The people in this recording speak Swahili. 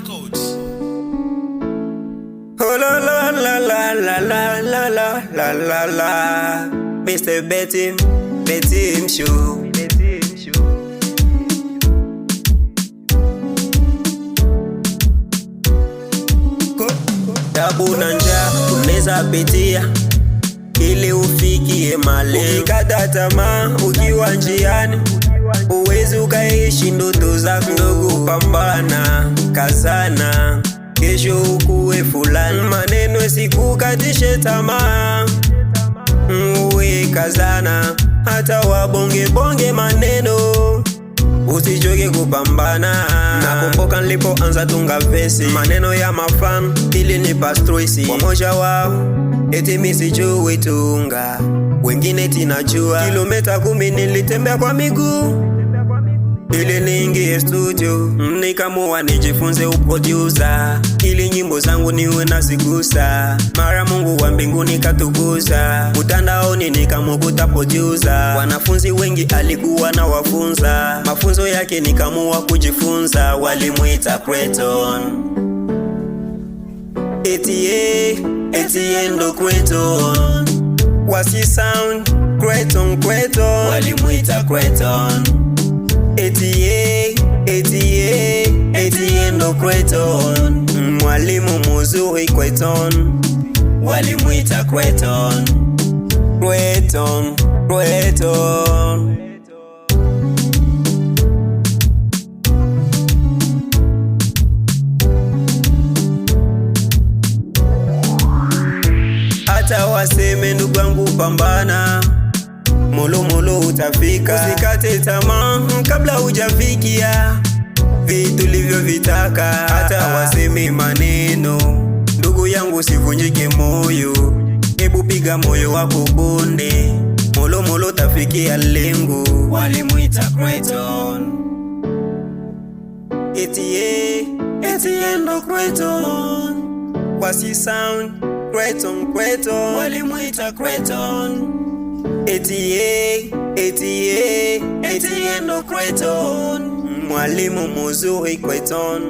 Records. Oh la la la la la la la la la la la. Mr. Betty Show. Tabu na njaa unaweza pitia ili ufikie malengo. Ukikata tamaa ukiwa njiani, uwezi ukaishi ndoto zako. Ndugu, pambana, kazana, kesho ukuwe fulani. Maneno sikukatishe tamaa, uwe kazana, hata wabonge maneno, usichoke kupambana. Nakumbuka nilipoanza tunga vesi, maneno ya mafan ili nipa stress. Wamoja wao eti mimi sijui tunga, wengine tinajua. Kilomita 10 nilitembea kwa miguu ili niingie studio, nikamua nijifunze uproducer, ili nyimbo zangu niwe nazigusa. Mara Mungu wa mbinguni katukuza, mtandaoni nikamukuta producer. Wanafunzi wengi alikuwa na wafunza, mafunzo yake nikamua kujifunza. Walimuita Creton, eti ndo Creton, wasi sound Creton, walimuita Creton. Eti ndo Creton, mwalimu mzuri Creton, walimuita Creton. Hata waseme ndugu yangu pambana, molo utafika. Usikate tamaa kabla hujafikia vitu ulivyovitaka. Hata waseme maneno, ndugu yangu usivunjike moyo, hebu piga moyo wako bonde, molo utafikia lengo. Walimuita Creton, eti ndo Creton, wasi sound Creton, walimuita Creton. Eti ndo Creton, mwalimu mzuri Creton.